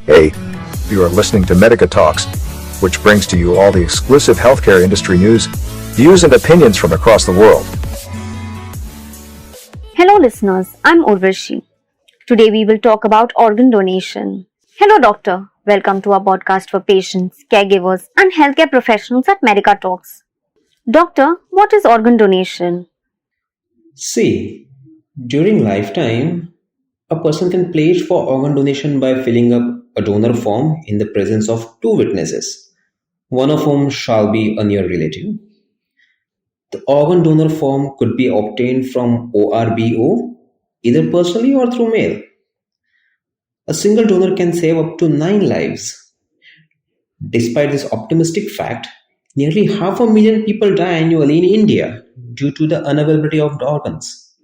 Hey, you are listening to Medica Talks, which brings to you all the exclusive healthcare industry news, views, and opinions from across the world. Hello listeners, I'm Urvashi. Today we will talk about organ donation. Hello doctor, welcome to our podcast for patients, caregivers and healthcare professionals at Medica Talks. Doctor, what is organ donation? See, during lifetime, a person can pledge for organ donation by filling up a donor form in the presence of two witnesses, one of whom shall be a near relative. The organ donor form could be obtained from ORBO, either personally or through mail. A single donor can save up to 9 lives. Despite this optimistic fact, nearly 500,000 people die annually in India due to the unavailability of organs.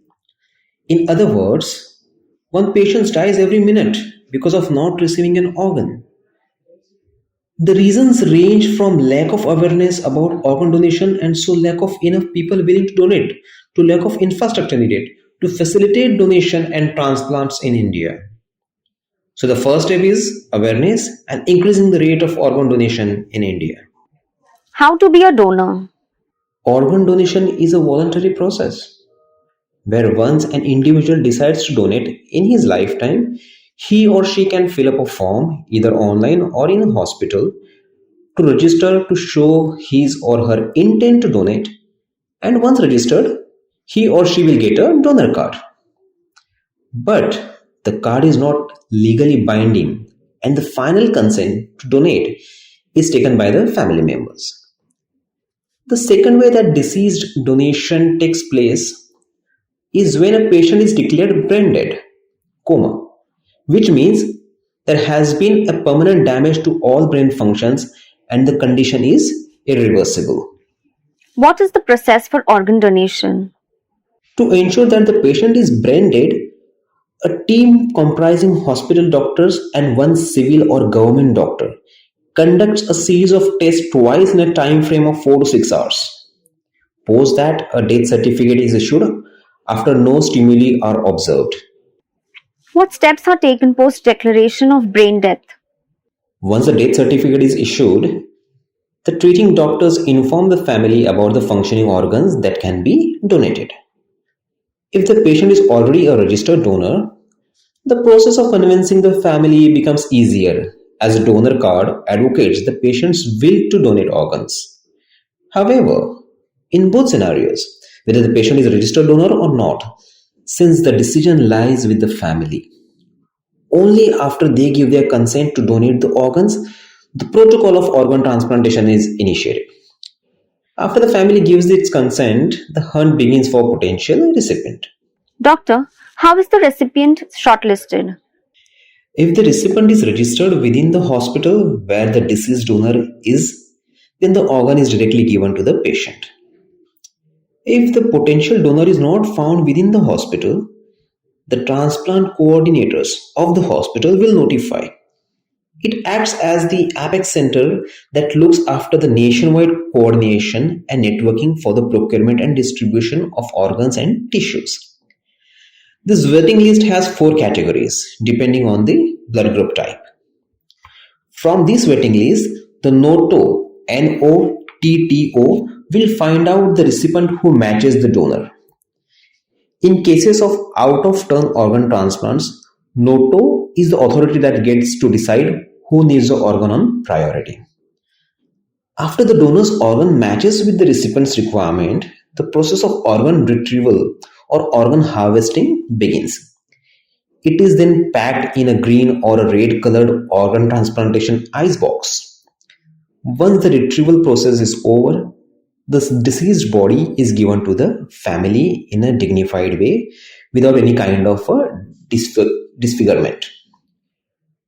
In other words, one patient dies every minute because of not receiving an organ. The reasons range from lack of awareness about organ donation and so lack of enough people willing to donate to lack of infrastructure needed to facilitate donation and transplants in India. So the first step is awareness and increasing the rate of organ donation in India. How to be a donor? Organ donation is a voluntary process where once an individual decides to donate in his lifetime, he or she can fill up a form either online or in a hospital to register to show his or her intent to donate, and once registered, he or she will get a donor card. But the card is not legally binding and the final consent to donate is taken by the family members. The second way that deceased donation takes place is when a patient is declared brain dead, coma, which means there has been a permanent damage to all brain functions and the condition is irreversible. What is the process for organ donation? To ensure that the patient is brain dead, a team comprising hospital doctors and one civil or government doctor conducts a series of tests twice in a time frame of 4 to 6 hours. Post that, a death certificate is issued after no stimuli are observed. What steps are taken post declaration of brain death? Once the death certificate is issued, the treating doctors inform the family about the functioning organs that can be donated. If the patient is already a registered donor, the process of convincing the family becomes easier as a donor card advocates the patient's will to donate organs. However, in both scenarios, whether the patient is a registered donor or not, since the decision lies with the family, only after they give their consent to donate the organs, the protocol of organ transplantation is initiated. After the family gives its consent, the hunt begins for potential recipient. Doctor, how is the recipient shortlisted? If the recipient is registered within the hospital where the deceased donor is, then the organ is directly given to the patient. If the potential donor is not found within the hospital, the transplant coordinators of the hospital will notify. It acts as the apex center that looks after the nationwide coordination and networking for the procurement and distribution of organs and tissues. This waiting list has 4 categories depending on the blood group type. From this waiting list, the NOTO, N-O-T-T-O, will find out the recipient who matches the donor. In cases of out-of-turn organ transplants, NOTO is the authority that gets to decide who needs the organ on priority. After the donor's organ matches with the recipient's requirement, the process of organ retrieval or organ harvesting begins. It is then packed in a green or a red colored organ transplantation ice box. Once the retrieval process is over, the deceased body is given to the family in a dignified way without any kind of a disfigurement.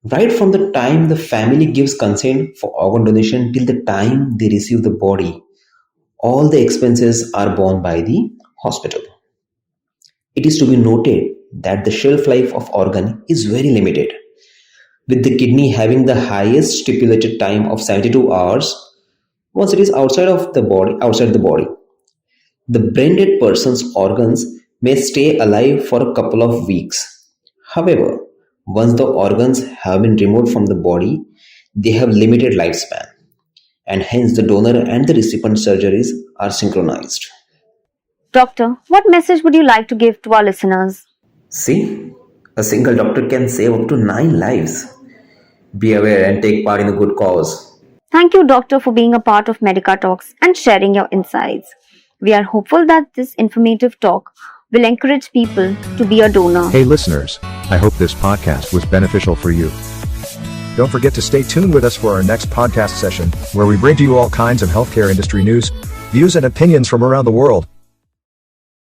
Right from the time the family gives consent for organ donation till the time they receive the body, all the expenses are borne by the hospital. It is to be noted that the shelf life of organ is very limited, with the kidney having the highest stipulated time of 72 hours once it is outside the body. The brain dead person's organs may stay alive for a couple of weeks. However, Once the organs have been removed from the body, they have limited lifespan, and hence the donor and the recipient surgeries are synchronized. Doctor, what message would you like to give to our listeners? See, a single doctor can save up to 9 lives. Be aware and take part in a good cause. Thank you, Doctor, for being a part of Medica Talks and sharing your insights. We are hopeful that this informative talk will encourage people to be a donor. Hey listeners, I hope this podcast was beneficial for you. Don't forget to stay tuned with us for our next podcast session, where we bring to you all kinds of healthcare industry news, views and opinions from around the world.